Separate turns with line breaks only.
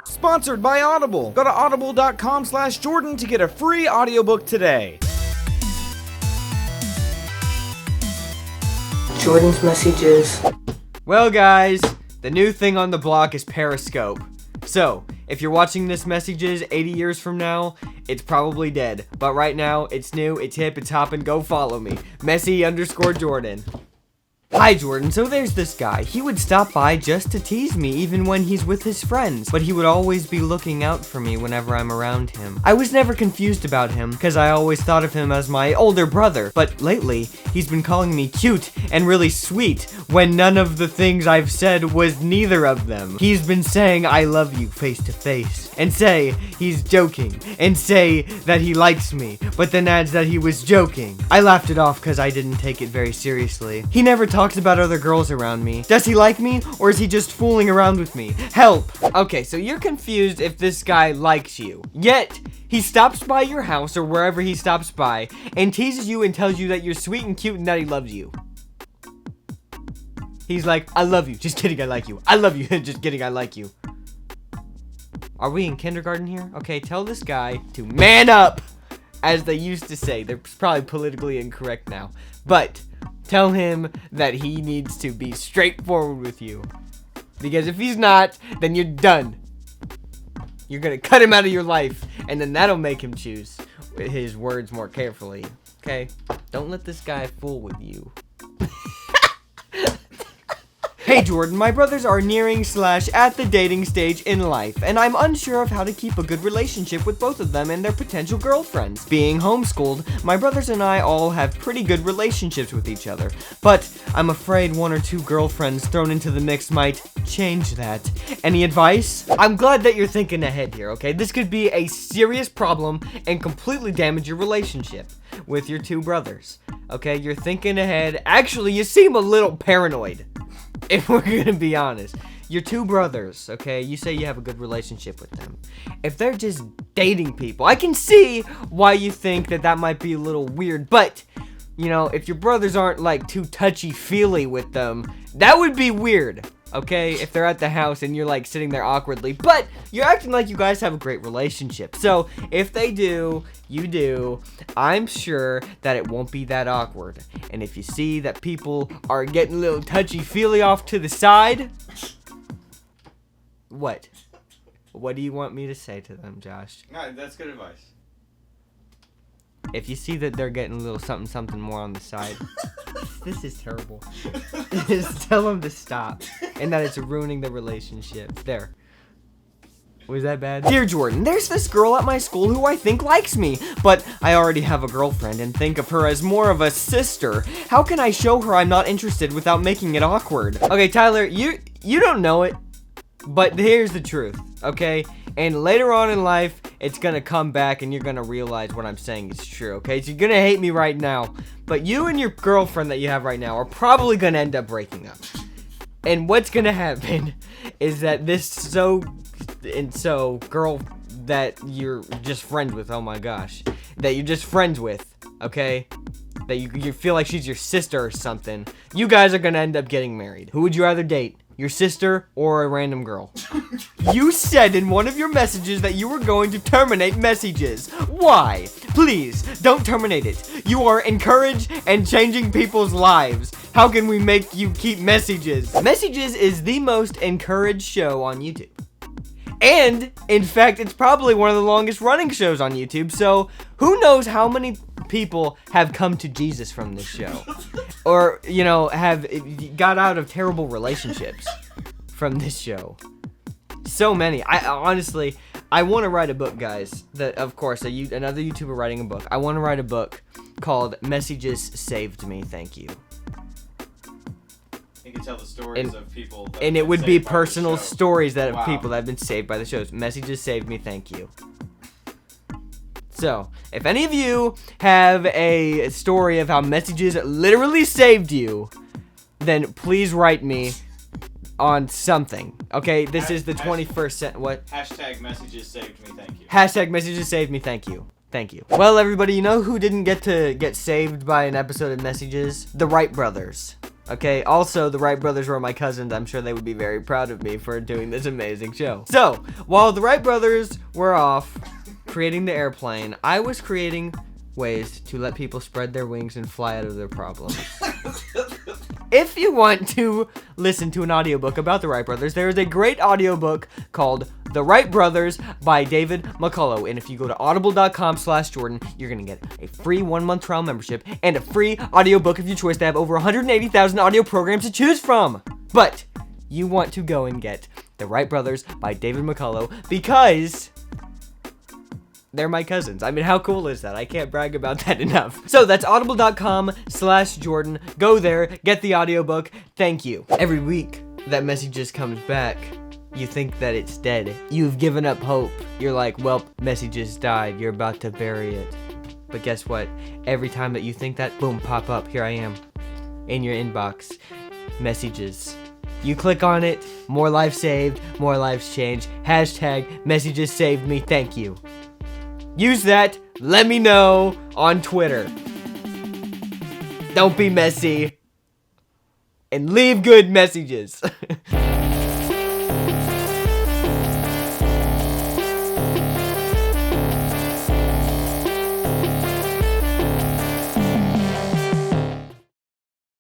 Sponsored by Audible. Go to audible.com/Jordan to get a free audiobook today.
Jordan's Messyges.
Well guys, the new thing on the block is Periscope. So, if you're watching this Messyges 80 years from now, it's probably dead. But right now, it's new, it's hip, it's hopping, go follow me. Messy_Jordan. Hi Jordan, so there's this guy. He would stop by just to tease me even when he's with his friends, but he would always be looking out for me whenever I'm around him. I was never confused about him, because I always thought of him as my older brother, but lately, he's been calling me cute and really sweet when none of the things I've said was neither of them. He's been saying I love you face to face, and say he's joking, and say that he likes me, but then adds that he was joking. I laughed it off because I didn't take it very seriously. He never talks about other girls around me. Does he like me, or is he just fooling around with me? Help! Okay, so you're confused if this guy likes you. Yet, he stops by your house or wherever he stops by, and teases you and tells you that you're sweet and cute and that he loves you. He's like, I love you. Just kidding, I like you. I love you. Just kidding, I like you. Are we in kindergarten here? Okay, tell this guy to man up, as they used to say. They're probably politically incorrect now. But tell him that he needs to be straightforward with you. Because if he's not, then you're done. You're gonna cut him out of your life, and then that'll make him choose his words more carefully. Okay? Don't let this guy fool with you. Hey Jordan, my brothers are nearing / at the dating stage in life, and I'm unsure of how to keep a good relationship with both of them and their potential girlfriends. Being homeschooled, my brothers and I all have pretty good relationships with each other, but I'm afraid 1 or 2 girlfriends thrown into the mix might change that. Any advice? I'm glad that you're thinking ahead here, okay? This could be a serious problem and completely damage your relationship with your 2 brothers. Okay, you're thinking ahead. Actually, you seem a little paranoid. If we're gonna be honest, your 2 brothers, okay, you say you have a good relationship with them. If they're just dating people, I can see why you think that that might be a little weird, but, you know, if your brothers aren't, like, too touchy-feely with them, that would be weird, okay, if they're at the house and you're, like, sitting there awkwardly, but you're acting like you guys have a great relationship. So, if they do, you do, I'm sure that it won't be that awkward. And if you see that people are getting a little touchy-feely off to the side, what? What do you want me to say to them, Josh?
No, that's good advice.
If you see that they're getting a little something more on the side, this is terrible. Just tell them to stop, and that it's ruining the relationship. There. Was that bad? Dear Jordan, there's this girl at my school who I think likes me, but I already have a girlfriend and think of her as more of a sister. How can I show her I'm not interested without making it awkward? Okay, Tyler, you don't know it, but here's the truth, okay? And later on in life, it's gonna come back and you're gonna realize what I'm saying is true, okay? So you're gonna hate me right now, but you and your girlfriend that you have right now are probably gonna end up breaking up. And what's gonna happen is that this girl that you're just friends with, oh my gosh, that you're just friends with, okay? That you feel like she's your sister or something, you guys are gonna end up getting married. Who would you rather date? Your sister or a random girl? You said in one of your messages that you were going to terminate Messyges. Why? Please, don't terminate it. You are encouraged and changing people's lives. How can we make you keep Messyges? Messyges is the most encouraged show on YouTube. And, in fact, it's probably one of the longest running shows on YouTube, so who knows how many people have come to Jesus from this show. Or, you know, have got out of terrible relationships from this show. So many. I honestly, I want to write a book, guys. That, of course, another YouTuber writing a book. I want to write a book called Messyges Saved Me, Thank You.
You can tell the stories of people.
And it would be personal stories that of people that have been saved by the shows. Messyges Saved Me, Thank You. So, if any of you have a story of how Messyges literally saved you, then please write me on something. Okay, this is the 21st century. What?
Hashtag Messyges saved me, thank you.
Hashtag Messyges saved me, thank you. Thank you. Well, everybody, you know who didn't get to get saved by an episode of Messyges? The Wright brothers. Okay, also, the Wright brothers were my cousins. I'm sure they would be very proud of me for doing this amazing show. So, while the Wright brothers were off creating the airplane, I was creating ways to let people spread their wings and fly out of their problems. If you want to listen to an audiobook about the Wright brothers, there is a great audiobook called The Wright Brothers by David McCullough. And if you go to audible.com/Jordan, you're going to get a free 1-month trial membership and a free audiobook of your choice. They have over 180,000 audio programs to choose from. But you want to go and get The Wright Brothers by David McCullough because they're my cousins. I mean, how cool is that? I can't brag about that enough. So that's audible.com/Jordan. Go there, get the audiobook. Thank you. Every week that Messyges comes back, you think that it's dead. You've given up hope. You're like, well, Messyges died. You're about to bury it. But guess what? Every time that you think that, boom, pop up. Here I am in your inbox. Messyges. You click on it, more lives saved, more lives changed. #Messyges saved me. Thank you. Use that, let me know on Twitter. Don't be messy. And leave good messages.